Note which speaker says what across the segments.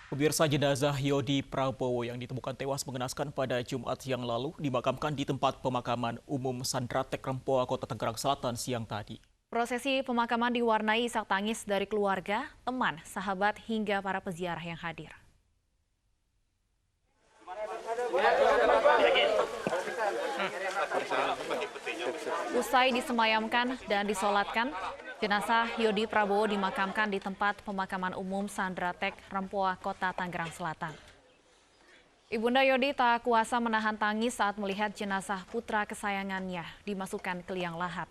Speaker 1: Pemirsa, jenazah Yodi Prabowo yang ditemukan tewas mengenaskan pada Jumat siang lalu dimakamkan di tempat pemakaman umum Sandratek Rempoa, Kota Tangerang Selatan siang tadi.
Speaker 2: Prosesi pemakaman diwarnai isak tangis dari keluarga, teman, sahabat, hingga para peziarah yang hadir. Usai disemayamkan dan disolatkan, jenazah Yodi Prabowo dimakamkan di tempat pemakaman umum Sandratek Rempoa, Kota Tangerang Selatan. Ibunda Yodi tak kuasa menahan tangis saat melihat jenazah putra kesayangannya dimasukkan ke liang lahat.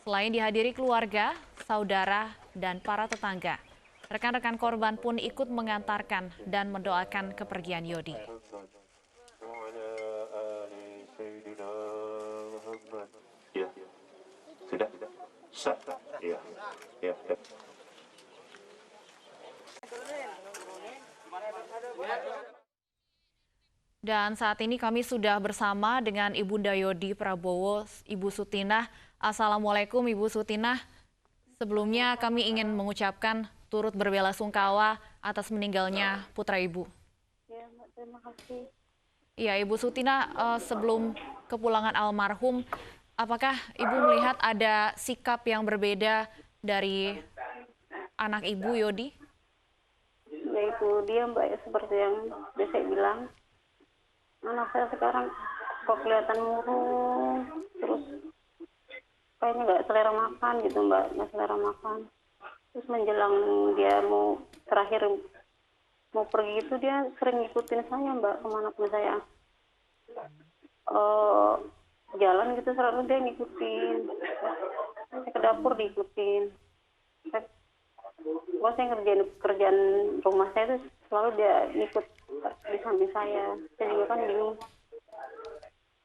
Speaker 2: Selain dihadiri keluarga, saudara, dan para tetangga, rekan-rekan korban pun ikut mengantarkan dan mendoakan kepergian Yodi.
Speaker 3: Ya, sudah. Sah. Ya, ya, ya.
Speaker 2: Dan saat ini kami sudah bersama dengan Ibunda Yodi Prabowo, Ibu Sutinah. Assalamualaikum Ibu Sutinah. Sebelumnya kami ingin mengucapkan turut berbelasungkawa atas meninggalnya putra Ibu.
Speaker 4: Ya, Mbak, terima kasih.
Speaker 2: Iya, Ibu Sutinah, sebelum kepulangan almarhum, apakah Ibu melihat ada sikap yang berbeda dari anak Ibu Yodi?
Speaker 4: Ya itu dia Mbak, ya seperti yang biasa bilang. Anak saya sekarang kok kelihatan murung, terus kayaknya nggak selera makan gitu Mbak, nggak selera makan. Terus menjelang dia mau terakhir mau pergi itu dia sering ngikutin saya Mbak, kemanapun saya eh jalan gitu selalu dia ngikutin. Saya ke dapur diikutin. Pokoknya saya ngerjain kerjaan rumah saya itu selalu dia ikut di samping saya. Saya juga kan bingung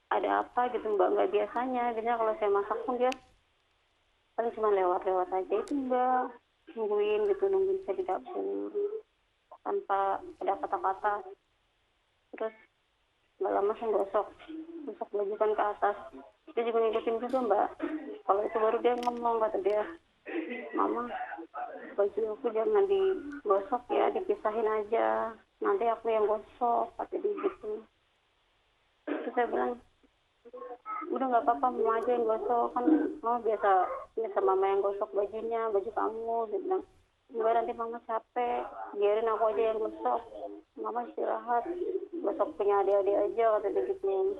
Speaker 4: ada apa gitu Mbak, nggak biasanya. Biasanya kalau saya masak pun dia paling cuma lewat-lewat aja itu Mbak, nungguin saya di dapur tanpa ada kata-kata. Terus nggak lama saya gosok baju kan ke atas, dia juga ngikutin juga Mbak. Kalau itu baru dia ngomong, kata dia, Mama, baju aku jangan digosok ya, dipisahin aja, nanti aku yang gosok, kata dia gitu. Terus saya bilang, udah nggak apa-apa, mama aja yang gosok, kan mama biasa mama yang gosok bajunya, baju kamu. Dia bilang, enggak, nanti mama capek, biarin aku aja yang gosok, mama istirahat, gosok punya adik-adik aja, kata dia gitu.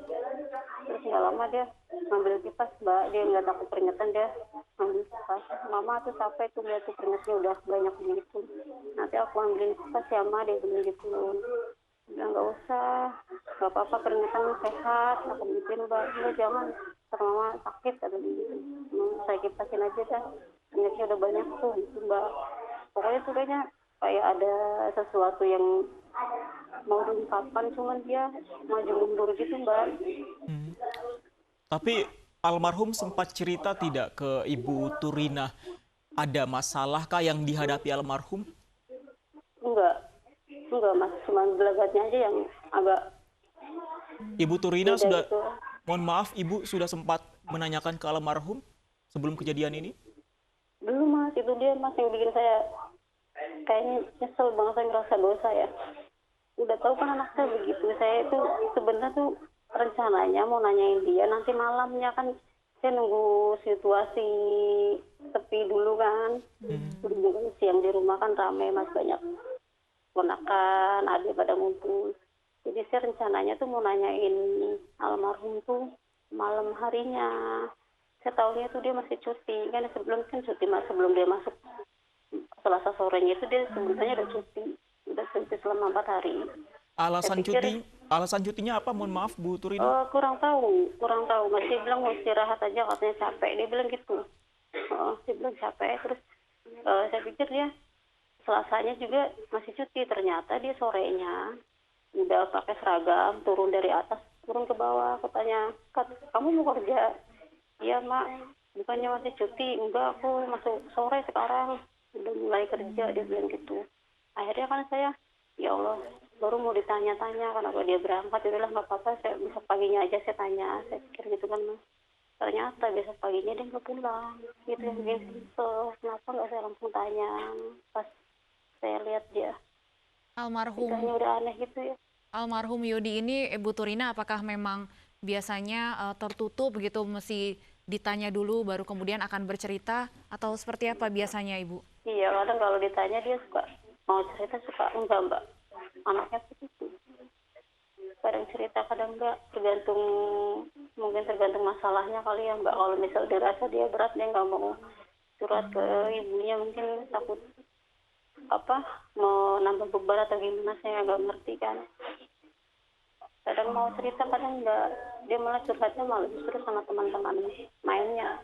Speaker 4: Terus nggak lama dia ngambil kipas Mbak, dia nggak takut keringetan, dia ngambil kipas. Mama tuh capek tuh lihat tuh keringetnya udah banyak begitu, nanti aku ambilin kipas ya Ma, dia bilang gitu. Bilang nggak usah, nggak apa-apa, keringetan sehat, aku gituin Mbak. Enggak, jangan, ntar mama sakit, kata dia gitu. Saya kipasin aja dah, keringetnya udah banyak tuh gitu Mbak. Pokoknya tuh kayaknya kayak ada sesuatu yang mau diungkapkan, cuman dia maju mundur gitu Mbak.
Speaker 1: Tapi almarhum sempat cerita tidak ke Ibu Turina, ada masalahkah yang dihadapi almarhum?
Speaker 4: Enggak Mas, cuma gelagatnya aja yang agak
Speaker 1: Ibu Turina
Speaker 4: beda
Speaker 1: sudah,
Speaker 4: gitu.
Speaker 1: mohon maaf, Ibu sudah sempat menanyakan ke almarhum sebelum kejadian ini?
Speaker 4: Belum Mas, itu dia Mas yang bikin saya kayaknya nyesel banget, saya ngerasa dosa ya. Udah tahu kan anak saya begitu, saya itu sebenarnya tuh rencananya mau nanyain dia nanti malamnya, kan saya nunggu situasi sepi dulu kan. Udah siang di rumah kan rame Mas, banyak ponakan, adik pada ngumpul. Jadi saya rencananya tuh mau nanyain almarhum tuh malam harinya. Saya tahunya tuh dia masih cuti, kan sebelum kan cuti Mas, sebelum dia masuk Selasa sorenya itu dia sebetulnya udah cuti selama 4 hari. Saya
Speaker 1: Alasan
Speaker 4: pikir
Speaker 1: alasan cutinya apa? Mohon maaf, Bu Turina.
Speaker 4: kurang tahu. Mas dia bilang mau istirahat aja, katanya capek. Dia bilang gitu. Dia bilang capek. Terus saya pikir dia Selasanya juga masih cuti. Ternyata dia sorenya udah pakai seragam, turun dari atas, turun ke bawah. Katanya, Kat, kamu mau kerja? Iya Mak, bukannya masih cuti? Enggak, aku masuk sore sekarang. Udah mulai kerja, dia bilang gitu. Akhirnya kan saya, ya Allah, baru mau ditanya-tanya kenapa dia berangkat. Udahlah nggak apa-apa, saya besok paginya aja saya tanya. Saya pikir gitu kan Mas. Ternyata besok paginya dia nggak pulang. Gitu yang bikin kesel. Kenapa nggak saya langsung tanya pas saya lihat dia.
Speaker 2: Almarhum
Speaker 4: Nikahnya udah aneh gitu ya.
Speaker 2: almarhum Yodi ini, Ibu Turina, apakah memang biasanya tertutup begitu, mesti ditanya dulu baru kemudian akan bercerita, atau seperti apa biasanya, Ibu?
Speaker 4: Iya, kadang kalau ditanya dia suka mau cerita, suka enggak mbak. Anaknya begitu. Kadang cerita, kadang enggak. Mungkin tergantung masalahnya kali ya mbak. Kalau misal dirasa dia berat, dia nggak mau surat ke ibunya, mungkin takut apa mau nambah beban atau gimana, saya nggak ngerti kan. Kadang mau cerita, kadang enggak. Dia malah curhatnya malah justru sama teman-teman mainnya,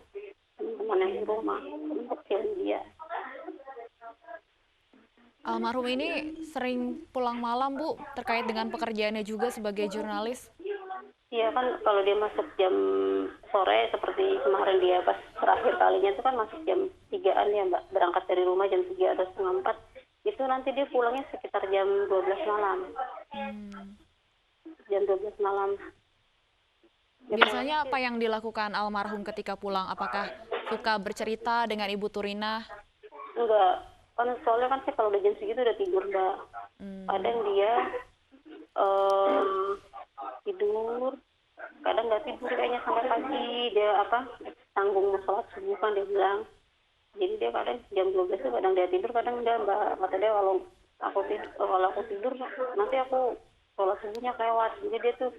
Speaker 4: teman-teman yang di rumah, teman kecil dia.
Speaker 2: Almarhum ini sering pulang malam, Bu, terkait dengan pekerjaannya juga sebagai jurnalis.
Speaker 4: Iya kan, kalau dia masuk jam sore seperti kemarin dia pas terakhir kalinya itu kan masuk jam 3-an ya mbak, berangkat dari rumah jam 3 atau setengah 4, itu nanti dia pulangnya sekitar jam 12 malam. Jam 12 malam. Dia
Speaker 2: Biasanya apa yang dilakukan almarhum ketika pulang? Apakah suka bercerita dengan Ibu Turina?
Speaker 4: enggak, kan soalnya kan sih kalau udah jam segitu udah tidur mbak. Kadang dia tidur, kadang nggak tidur kayaknya sampai pagi. Dia tanggung mau sholat subuh kan dia bilang. Jadi dia kadang jam 12 tuh kadang dia tidur, kadang enggak mbak. Kata dia kalau aku tidur nanti aku sholat subuhnya kelewat. Jadi dia tuh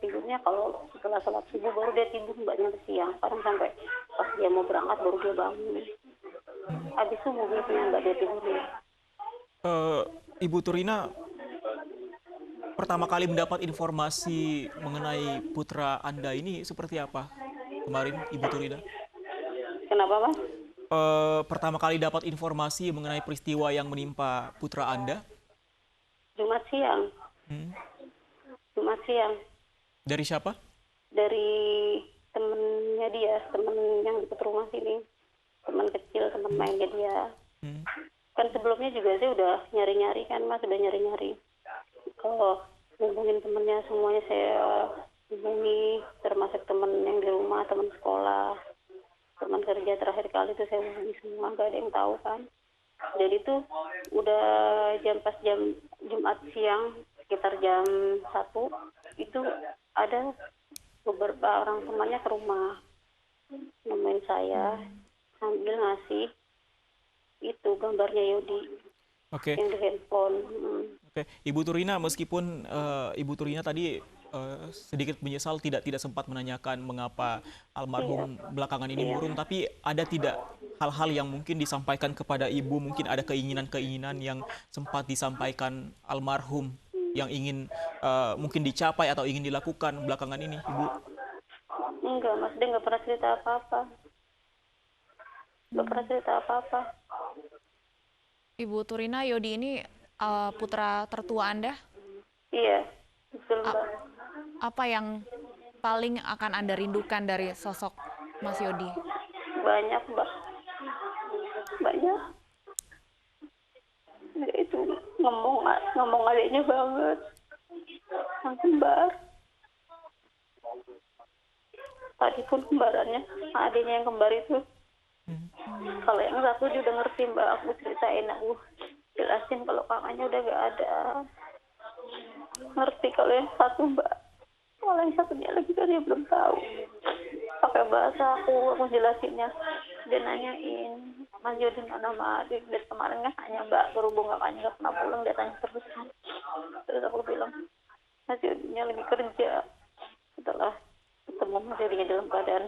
Speaker 4: tidurnya kalau setelah sholat subuh baru dia tidur mbak, nyampe siang. Kadang sampai pas dia mau berangkat baru dia bangun. Habis subuh biasanya mbak dia tidurnya.
Speaker 1: Ibu Turina, pertama kali mendapat informasi mengenai putra Anda ini seperti apa kemarin, Ibu Turina?
Speaker 4: Kenapa mas?
Speaker 1: Pertama kali dapat informasi mengenai peristiwa yang menimpa putra Anda?
Speaker 4: Jumat siang. Jumat siang.
Speaker 1: Dari siapa?
Speaker 4: Dari temennya dia, temen yang dekat rumah sini, teman kecil, teman mainnya dia. Kan sebelumnya juga saya udah nyari-nyari kan mas, udah nyari-nyari. Kalau hubungin temennya semuanya saya hubungi, termasuk temen yang di rumah, teman sekolah, teman kerja. Terakhir kali itu saya hubungi semua, gak ada yang tahu kan. Jadi tuh udah pas jam Jumat siang sekitar jam 1 itu ada beberapa orang temannya ke rumah nemuin saya sambil ngasih itu gambarnya Yodi
Speaker 1: Oke.
Speaker 4: yang di handphone.
Speaker 1: Oke, Ibu Turina, meskipun Ibu Turina tadi sedikit menyesal tidak sempat menanyakan mengapa almarhum belakangan ini murung, tapi ada tidak hal-hal yang mungkin disampaikan kepada Ibu, mungkin ada keinginan-keinginan yang sempat disampaikan almarhum yang ingin mungkin dicapai atau ingin dilakukan belakangan ini, Ibu?
Speaker 4: Enggak mas, dia nggak pernah cerita apa-apa. Nggak pernah cerita apa-apa.
Speaker 2: Ibu Turina, Yodi ini putra tertua Anda.
Speaker 4: Iya, betul mbak.
Speaker 2: Apa yang paling akan Anda rindukan dari sosok Mas Yodi?
Speaker 4: Banyak mbak, banyak. Dia itu ngomong adiknya banget, sang kembar. Tadi pun kembarannya, adiknya yang kembar itu. Kalau yang satu dia udah ngerti mbak, aku ceritain, aku jelasin kalau kakaknya udah gak ada. Ngerti kalau yang satu mbak. Kalau yang satunya lagi kan dia belum tahu. Pakai bahasa aku jelasinnya. Dia nanyain, Mas Yodi mana sama adik? Dari kemarin kan hanya mbak, berhubung kakaknya gak pernah pulang, dia tanya terus kan. Terus aku bilang, Mas Yodinya lagi kerja. Setelah ketemu Mas Yodinya dalam keadaan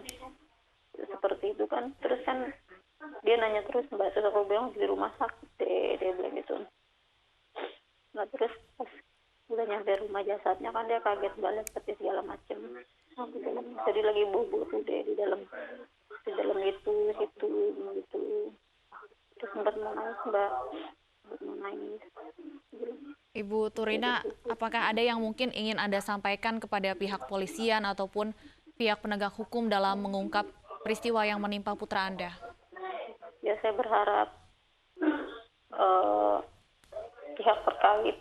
Speaker 4: seperti itu kan. Terus kan dia nanya terus mbak, terus aku bilang di rumah sakit deh, dia bilang gitu. Nah terus pas udah nyampe rumah jasadnya kan dia kaget balik seperti segala macem. Aku bilang jadi lagi bubur tuh deh di dalam itu gitu. Terus sempat menangis mbak, sempat menangis.
Speaker 2: Ibu Turina, apakah ada yang mungkin ingin Anda sampaikan kepada pihak polisian ataupun pihak penegak hukum dalam mengungkap peristiwa yang menimpa putra Anda?
Speaker 4: Ya saya berharap pihak terkait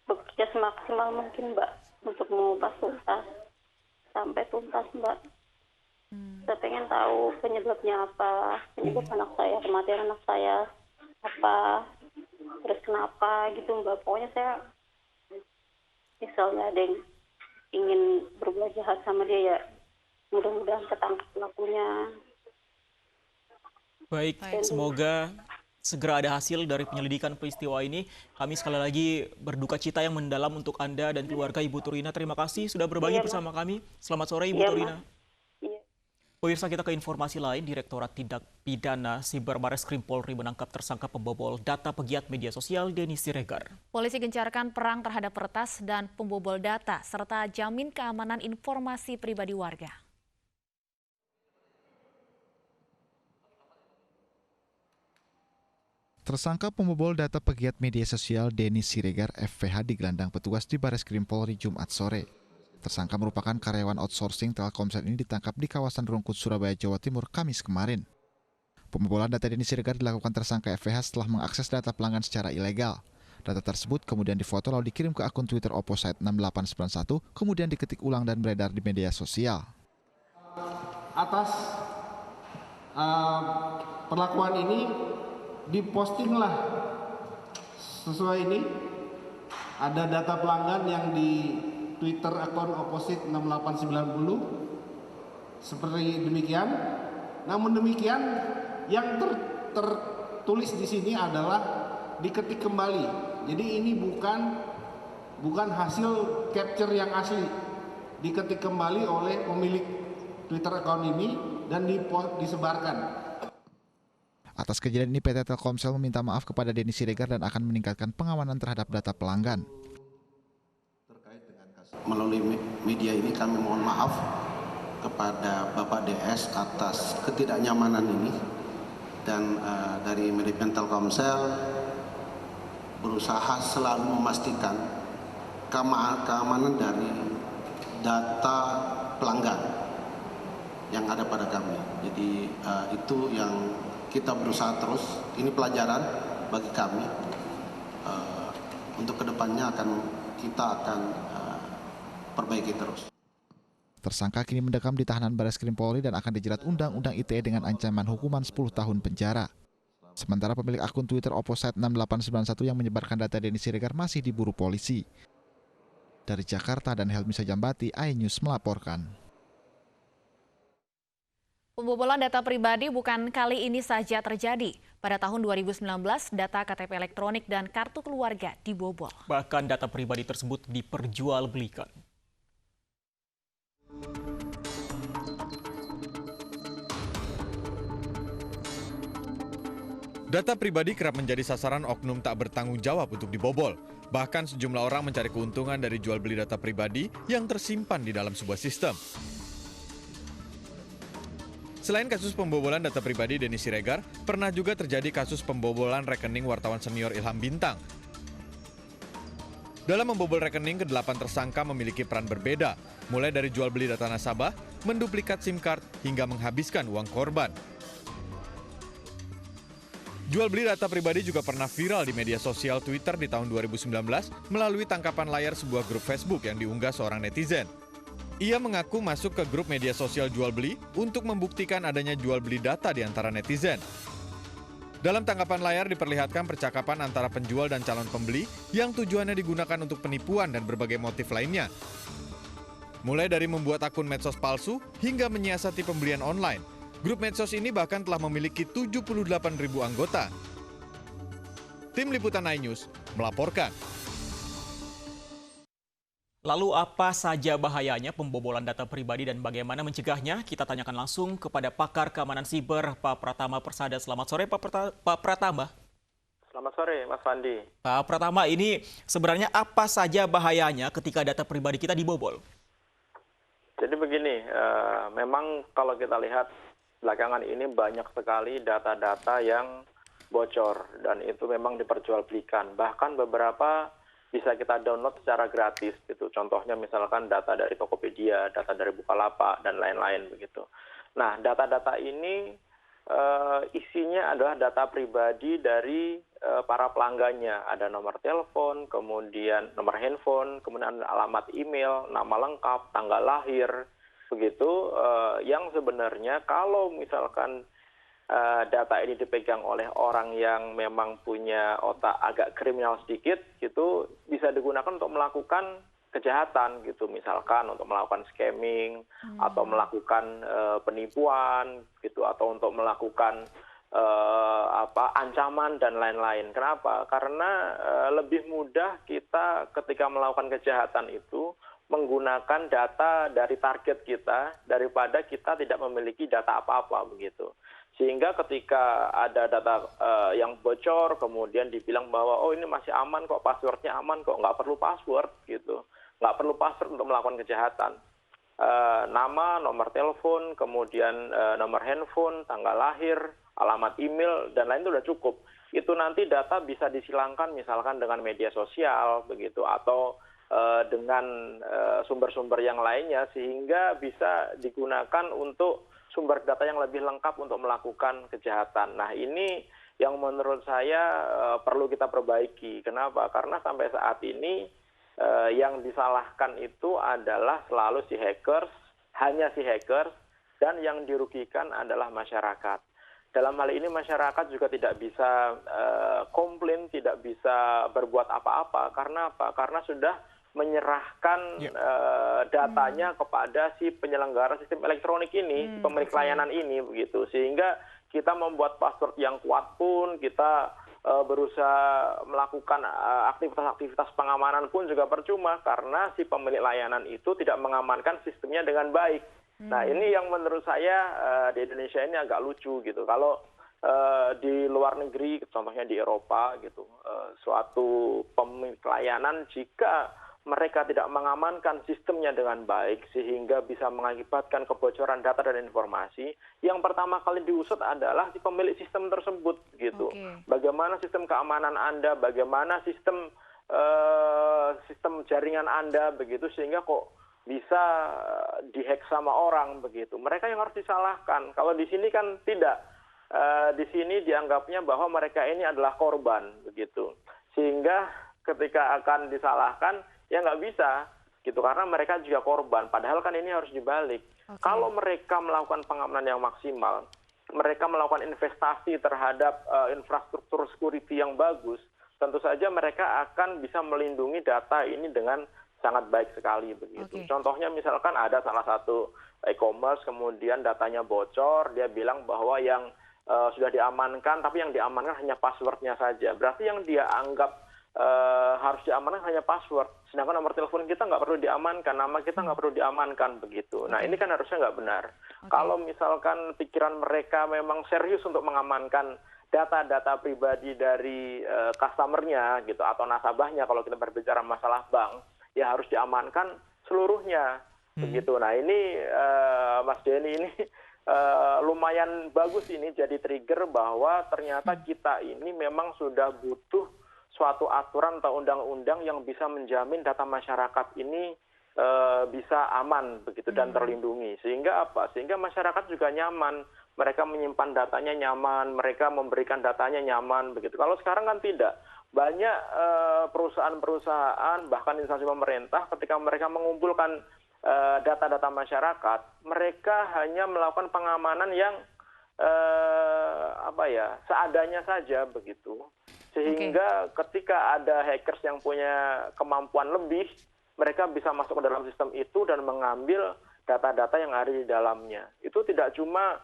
Speaker 4: bekerja semaksimal mungkin mbak untuk mengupas tuntas sampai tuntas mbak. Saya pengen tahu penyebabnya apa, penyebab anak saya, kematian anak saya apa. terus kenapa gitu Mbak. Pokoknya saya misalnya ada yang ingin berbuat jahat sama dia ya mudah-mudahan ketangkap pelakunya.
Speaker 1: Baik, semoga segera ada hasil dari penyelidikan peristiwa ini. Kami sekali lagi berduka cita yang mendalam untuk Anda dan keluarga Ibu Turina. Terima kasih sudah berbagi
Speaker 4: Iya, Mas.
Speaker 1: bersama kami. Selamat sore Ibu
Speaker 4: Iya,
Speaker 1: Turina.
Speaker 4: Mas. Iya.
Speaker 1: Pemirsa, kita ke informasi lain. Direktorat Tindak Pidana Siber Bareskrim Polri menangkap tersangka pembobol data pegiat media sosial Denny Siregar.
Speaker 2: Polisi gencarkan perang terhadap peretas dan pembobol data serta jamin keamanan informasi pribadi warga.
Speaker 5: Tersangka pembobol data pegiat media sosial Denny Siregar (FVH) digelandang petugas di Bareskrim Polri Jumat sore. Tersangka merupakan karyawan outsourcing Telkomsel ini ditangkap di kawasan Rungkut, Surabaya, Jawa Timur, Kamis kemarin. Pembobolan data Denny Siregar dilakukan tersangka FVH setelah mengakses data pelanggan secara ilegal. Data tersebut kemudian difoto lalu dikirim ke akun Twitter Opposite 6891, kemudian diketik ulang dan beredar di media sosial.
Speaker 6: Atas perlakuan ini dipostinglah sesuai ini, ada data pelanggan yang di Twitter akun Opposite 6890 seperti demikian. Namun demikian yang tertulis di sini adalah diketik kembali. Jadi ini bukan hasil capture yang asli, diketik kembali oleh pemilik Twitter akun ini dan disebarkan.
Speaker 5: Atas kejadian ini PT Telkomsel meminta maaf kepada Denny Siregar dan akan meningkatkan pengamanan terhadap data pelanggan.
Speaker 6: Melalui media ini kami mohon maaf kepada Bapak DS atas ketidaknyamanan ini, dan dari manajemen Telkomsel berusaha selalu memastikan keamanan dari data pelanggan yang ada pada kami. Jadi itu yang kita berusaha terus. Ini pelajaran bagi kami. Untuk kedepannya kita akan perbaiki terus.
Speaker 5: Tersangka kini mendekam di tahanan Bareskrim Polri dan akan dijerat Undang-Undang ITE dengan ancaman hukuman 10 tahun penjara. Sementara pemilik akun Twitter Opposite 6891 yang menyebarkan data Denny Siregar masih diburu polisi. Dari Jakarta dan Helmi Sajambati, iNews melaporkan.
Speaker 2: Pembobolan data pribadi bukan kali ini saja terjadi. Pada tahun 2019, data KTP elektronik dan kartu keluarga dibobol.
Speaker 1: Bahkan data pribadi tersebut diperjualbelikan.
Speaker 7: Data pribadi kerap menjadi sasaran oknum tak bertanggung jawab untuk dibobol. Bahkan sejumlah orang mencari keuntungan dari jual beli data pribadi yang tersimpan di dalam sebuah sistem. Selain kasus pembobolan data pribadi Denny Siregar, pernah juga terjadi kasus pembobolan rekening wartawan senior Ilham Bintang. Dalam membobol rekening, ke-8 tersangka memiliki peran berbeda, mulai dari jual beli data nasabah, menduplikat SIM card, hingga menghabiskan uang korban. Jual beli data pribadi juga pernah viral di media sosial Twitter di tahun 2019 melalui tangkapan layar sebuah grup Facebook yang diunggah seorang netizen. Ia mengaku masuk ke grup media sosial jual beli untuk membuktikan adanya jual beli data di antara netizen. Dalam tangkapan layar diperlihatkan percakapan antara penjual dan calon pembeli yang tujuannya digunakan untuk penipuan dan berbagai motif lainnya. Mulai dari membuat akun medsos palsu hingga menyiasati pembelian online. Grup medsos ini bahkan telah memiliki 78.000 anggota. Tim Liputan iNews melaporkan.
Speaker 1: Lalu apa saja bahayanya pembobolan data pribadi dan bagaimana mencegahnya? Kita tanyakan langsung kepada pakar keamanan siber, Pak Pratama Persada. Selamat sore, Pak Pratama.
Speaker 8: Selamat sore, Mas Fandi.
Speaker 1: Pak Pratama, ini sebenarnya apa saja bahayanya ketika data pribadi kita dibobol?
Speaker 8: Jadi begini, memang kalau kita lihat belakangan ini banyak sekali data-data yang bocor dan itu memang diperjualbelikan. Bahkan beberapa bisa kita download secara gratis gitu. Contohnya misalkan data dari Tokopedia, data dari Bukalapak dan lain-lain begitu. Nah, data-data ini isinya adalah data pribadi dari para pelanggannya. Ada nomor telepon, kemudian nomor handphone, kemudian alamat email, nama lengkap, tanggal lahir, begitu. Yang sebenarnya kalau misalkan data ini dipegang oleh orang yang memang punya otak agak kriminal sedikit gitu, bisa digunakan untuk melakukan kejahatan gitu, misalkan untuk melakukan scamming atau melakukan penipuan gitu, atau untuk melakukan ancaman dan lain-lain. Kenapa? Karena lebih mudah kita ketika melakukan kejahatan itu menggunakan data dari target kita daripada kita tidak memiliki data apa-apa begitu. Sehingga ketika ada data yang bocor, kemudian dibilang bahwa oh ini masih aman kok, passwordnya aman kok, nggak perlu password gitu, nggak perlu password untuk melakukan kejahatan. Nama, nomor telepon, kemudian nomor handphone, tanggal lahir, alamat email, dan lain itu sudah cukup. Itu nanti data bisa disilangkan misalkan dengan media sosial begitu, atau dengan sumber-sumber yang lainnya, sehingga bisa digunakan untuk sumber data yang lebih lengkap untuk melakukan kejahatan. Nah ini yang menurut saya perlu kita perbaiki. Kenapa? Karena sampai saat ini yang disalahkan itu adalah selalu si hackers, hanya si hackers, dan yang dirugikan adalah masyarakat. Dalam hal ini masyarakat juga tidak bisa komplain, tidak bisa berbuat apa-apa. Karena apa? Karena sudah menyerahkan datanya kepada si penyelenggara sistem elektronik ini, si pemilik layanan ini begitu. Sehingga kita membuat password yang kuat pun, kita berusaha melakukan aktivitas-aktivitas pengamanan pun juga percuma karena si pemilik layanan itu tidak mengamankan sistemnya dengan baik. Nah, ini yang menurut saya di Indonesia ini agak lucu gitu. Kalau di luar negeri, contohnya di Eropa gitu, suatu pemilik layanan jika mereka tidak mengamankan sistemnya dengan baik sehingga bisa mengakibatkan kebocoran data dan informasi, yang pertama kali diusut adalah si pemilik sistem tersebut gitu. Bagaimana sistem keamanan Anda, bagaimana sistem jaringan Anda begitu, sehingga kok bisa dihack sama orang begitu. Mereka yang harus disalahkan. Kalau di sini kan tidak. Di sini dianggapnya bahwa mereka ini adalah korban begitu. Sehingga ketika akan disalahkan ya nggak bisa gitu, karena mereka juga korban. Padahal kan ini harus dibalik. Kalau mereka melakukan pengamanan yang maksimal, mereka melakukan investasi terhadap infrastruktur security yang bagus, tentu saja mereka akan bisa melindungi data ini dengan sangat baik sekali begitu. Contohnya misalkan ada salah satu e-commerce kemudian datanya bocor, dia bilang bahwa yang sudah diamankan, tapi yang diamankan hanya passwordnya saja. Berarti yang dia anggap harus diamankan hanya password, sedangkan nomor telepon kita nggak perlu diamankan, nama kita nggak perlu diamankan begitu. Nah ini kan harusnya nggak benar. Kalau misalkan pikiran mereka memang serius untuk mengamankan data-data pribadi dari customernya gitu atau nasabahnya, kalau kita berbicara masalah bank, ya harus diamankan seluruhnya begitu. Nah ini Mas Denny ini lumayan bagus ini jadi trigger bahwa ternyata kita ini memang sudah butuh suatu aturan atau undang-undang yang bisa menjamin data masyarakat ini bisa aman begitu dan terlindungi. Sehingga apa? Sehingga masyarakat juga nyaman, mereka menyimpan datanya nyaman, mereka memberikan datanya nyaman begitu. Kalau sekarang kan tidak. Banyak perusahaan-perusahaan bahkan instansi pemerintah ketika mereka mengumpulkan data-data masyarakat, mereka hanya melakukan pengamanan yang seadanya saja begitu. Sehingga ketika ada hackers yang punya kemampuan lebih, mereka bisa masuk ke dalam sistem itu dan mengambil data-data yang ada di dalamnya. Itu tidak cuma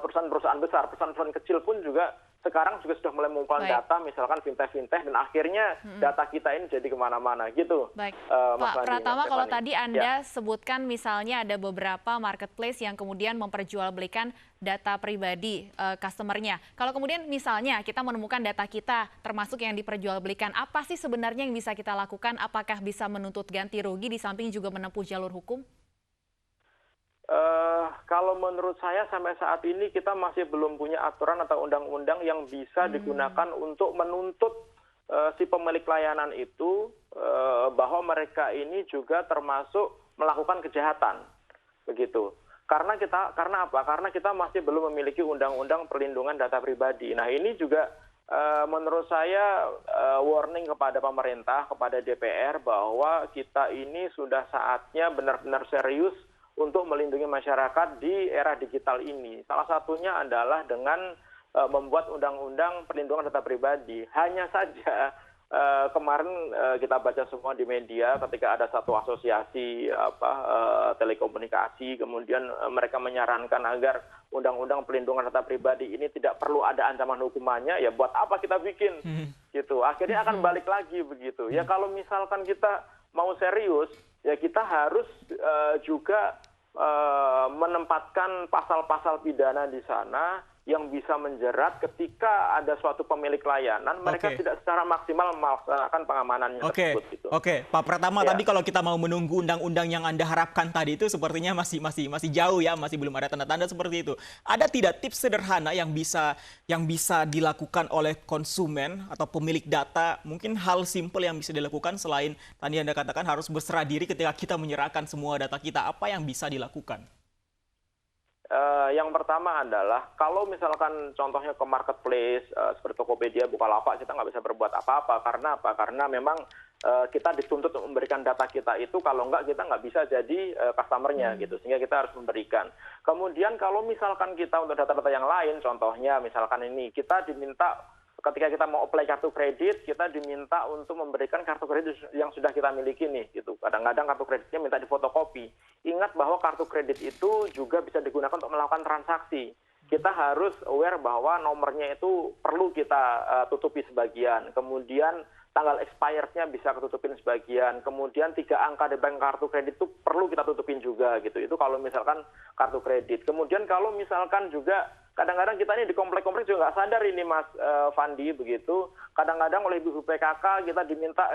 Speaker 8: perusahaan-perusahaan besar, perusahaan-perusahaan kecil pun juga sekarang juga sudah mulai mengumpulkan data, misalkan fintech-fintech, dan akhirnya data kita ini jadi kemana-mana gitu.
Speaker 2: Baik,
Speaker 8: Mas
Speaker 2: Pak Pratama, kalau tadi Anda
Speaker 8: ya.
Speaker 2: sebutkan misalnya ada beberapa marketplace yang kemudian memperjualbelikan data pribadi customer-nya. Kalau kemudian misalnya kita menemukan data kita termasuk yang diperjualbelikan, apa sih sebenarnya yang bisa kita lakukan? Apakah bisa menuntut ganti rugi di samping juga menempuh jalur hukum?
Speaker 8: Kalau menurut saya sampai saat ini kita masih belum punya aturan atau undang-undang yang bisa digunakan untuk menuntut si pemilik layanan itu bahwa mereka ini juga termasuk melakukan kejahatan, begitu. Karena apa? Karena kita masih belum memiliki undang-undang perlindungan data pribadi. Nah ini juga menurut saya warning kepada pemerintah, kepada DPR bahwa kita ini sudah saatnya benar-benar serius untuk melindungi masyarakat di era digital ini. Salah satunya adalah dengan membuat undang-undang perlindungan data pribadi. Hanya saja kemarin kita baca semua di media ketika ada satu asosiasi telekomunikasi, kemudian mereka menyarankan agar undang-undang perlindungan data pribadi ini tidak perlu ada ancaman hukumannya, ya buat apa kita bikin gitu. Akhirnya akan balik lagi begitu. Ya kalau misalkan kita mau serius, ya kita harus juga menempatkan pasal-pasal pidana di sana yang bisa menjerat ketika ada suatu pemilik layanan, mereka tidak secara maksimal melaksanakan pengamanannya tersebut. Gitu.
Speaker 1: Oke, Pak Pratama,
Speaker 8: Ya.
Speaker 1: tadi kalau kita mau menunggu undang-undang yang Anda harapkan tadi itu sepertinya masih jauh ya, masih belum ada tanda-tanda seperti itu. Ada tidak tips sederhana yang bisa dilakukan oleh konsumen atau pemilik data? Mungkin hal simpel yang bisa dilakukan selain tadi Anda katakan harus berserah diri ketika kita menyerahkan semua data kita. Apa yang bisa dilakukan?
Speaker 8: Yang pertama adalah kalau misalkan contohnya ke marketplace seperti Tokopedia, Bukalapak, kita nggak bisa berbuat apa-apa. Karena apa? Karena memang kita dituntut untuk memberikan data kita itu, kalau nggak kita nggak bisa jadi customer-nya gitu, sehingga kita harus memberikan. Kemudian kalau misalkan kita untuk data-data yang lain, contohnya misalkan ini kita diminta ketika kita mau apply kartu kredit, kita diminta untuk memberikan kartu kredit yang sudah kita miliki nih, gitu. Kadang-kadang kartu kreditnya minta difotokopi. Ingat bahwa kartu kredit itu juga bisa digunakan untuk melakukan transaksi. Kita harus aware bahwa nomornya itu perlu kita tutupi sebagian. Kemudian tanggal expirednya bisa ketutupin sebagian. Kemudian 3 angka di bank kartu kredit itu perlu kita tutupin juga, gitu. Itu kalau misalkan kartu kredit. Kemudian kalau misalkan juga kadang-kadang kita ini di komplek-komplek juga nggak sadar ini Mas Fandi begitu. Kadang-kadang oleh Ibu PKK kita diminta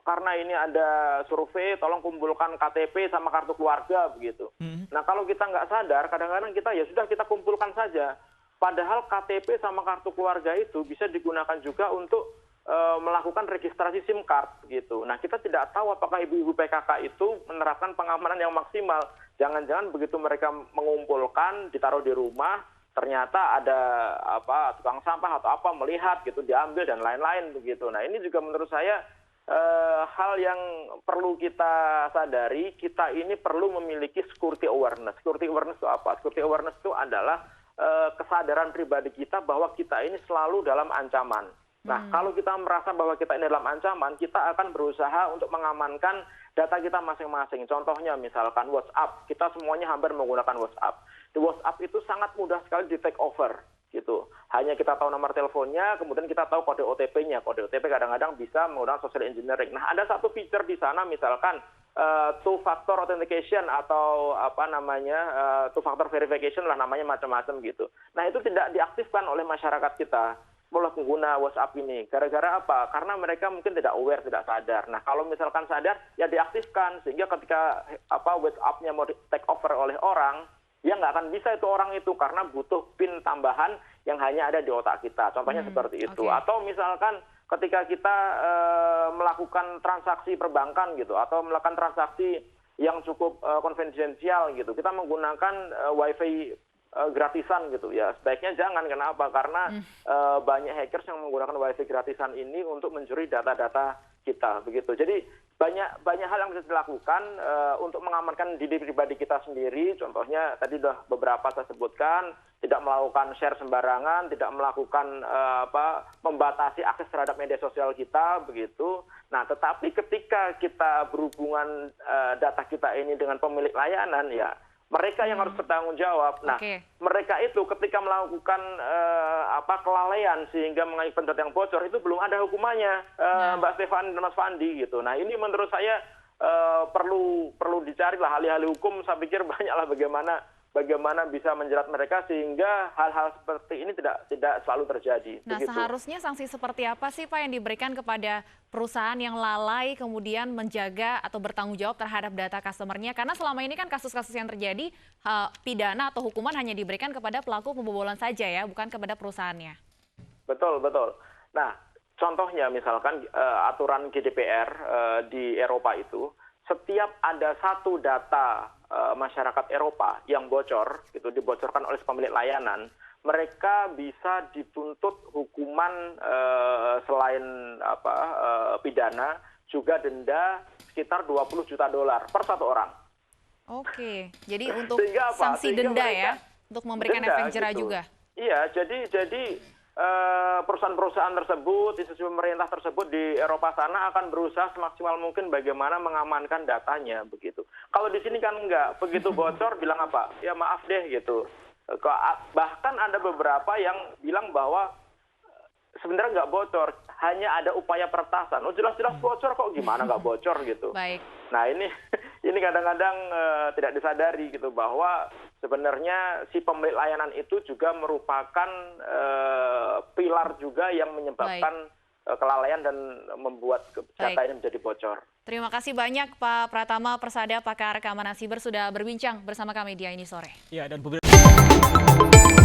Speaker 8: karena ini ada survei, tolong kumpulkan KTP sama kartu keluarga begitu. Nah kalau kita nggak sadar, kadang-kadang kita ya sudah kita kumpulkan saja. Padahal KTP sama kartu keluarga itu bisa digunakan juga untuk melakukan registrasi SIM card gitu. Nah kita tidak tahu apakah ibu-ibu PKK itu menerapkan pengamanan yang maksimal. Jangan-jangan begitu mereka mengumpulkan, ditaruh di rumah, ternyata ada tukang sampah atau apa melihat gitu, diambil dan lain-lain begitu. Nah ini juga menurut saya hal yang perlu kita sadari. Kita ini perlu memiliki security awareness. Security awareness itu apa? Security awareness itu adalah kesadaran pribadi kita bahwa kita ini selalu dalam ancaman. Nah, kalau kita merasa bahwa kita ini dalam ancaman, kita akan berusaha untuk mengamankan data kita masing-masing. Contohnya misalkan WhatsApp, kita semuanya hampir menggunakan WhatsApp. Di WhatsApp itu sangat mudah sekali di take over, gitu. Hanya kita tahu nomor teleponnya, kemudian kita tahu kode OTP-nya. Kode OTP kadang-kadang bisa menggunakan social engineering. Nah, ada satu feature di sana misalkan two-factor authentication atau two-factor verification lah namanya, macam-macam gitu. Nah, itu tidak diaktifkan oleh masyarakat kita, oleh pengguna WhatsApp ini. Gara-gara apa? Karena mereka mungkin tidak aware, tidak sadar. Nah, kalau misalkan sadar, ya diaktifkan. Sehingga ketika WhatsApp-nya mau take over oleh orang, ya nggak akan bisa itu orang itu, karena butuh PIN tambahan yang hanya ada di otak kita. Contohnya seperti itu. Atau misalkan ketika kita melakukan transaksi perbankan gitu, atau melakukan transaksi yang cukup konfidensial gitu, kita menggunakan WiFi gratisan gitu ya, sebaiknya jangan. Kenapa? Karena banyak hackers yang menggunakan WiFi gratisan ini untuk mencuri data-data kita begitu. Jadi banyak hal yang bisa dilakukan untuk mengamankan diri pribadi kita sendiri. Contohnya tadi sudah beberapa saya sebutkan, tidak melakukan share sembarangan, tidak melakukan membatasi akses terhadap media sosial kita begitu. Nah, tetapi ketika kita berhubungan data kita ini dengan pemilik layanan, ya mereka yang harus bertanggung jawab. Nah, mereka itu ketika melakukan kelalaian sehingga mengakibatkan data yang bocor, itu belum ada hukumannya, Mbak Stefan dan Mas Fandi gitu. Nah, ini menurut saya perlu dicari lah ahli-ahli hukum. Saya pikir banyaklah bagaimana bisa menjerat mereka sehingga hal-hal seperti ini tidak selalu terjadi.
Speaker 2: Nah,
Speaker 8: begitu.
Speaker 2: Seharusnya sanksi seperti apa sih Pak yang diberikan kepada perusahaan yang lalai kemudian menjaga atau bertanggung jawab terhadap data customer-nya? Karena selama ini kan kasus-kasus yang terjadi pidana atau hukuman hanya diberikan kepada pelaku pembobolan saja ya, bukan kepada perusahaannya.
Speaker 8: Betul. Nah, contohnya misalkan aturan GDPR di Eropa itu, setiap ada satu data masyarakat Eropa yang bocor, gitu, dibocorkan oleh pemilik layanan, mereka bisa dituntut hukuman selain pidana, juga denda sekitar $20 juta per satu orang.
Speaker 2: Oke, jadi untuk
Speaker 8: Sehingga apa?
Speaker 2: sanksi
Speaker 8: Sehingga
Speaker 2: denda
Speaker 8: mereka-
Speaker 2: ya, untuk memberikan
Speaker 8: Denda,
Speaker 2: efek jerah
Speaker 8: gitu.
Speaker 2: juga.
Speaker 8: Iya, jadi perusahaan-perusahaan tersebut, institusi pemerintah tersebut di Eropa sana akan berusaha semaksimal mungkin bagaimana mengamankan datanya begitu. Kalau di sini kan enggak, begitu bocor bilang apa? Ya maaf deh gitu. Bahkan ada beberapa yang bilang bahwa sebenarnya nggak bocor, hanya ada upaya peretasan. Oh jelas-jelas bocor kok, gimana nggak bocor gitu.
Speaker 2: Baik.
Speaker 8: Nah ini kadang-kadang tidak disadari gitu bahwa sebenarnya si pemilik layanan itu juga merupakan pilar juga yang menyebabkan kelalaian dan membuat data ini menjadi bocor.
Speaker 2: Terima kasih banyak Pak Pratama Persada, pakar keamanan siber sudah berbincang bersama kami di ini sore.
Speaker 1: Ya, dan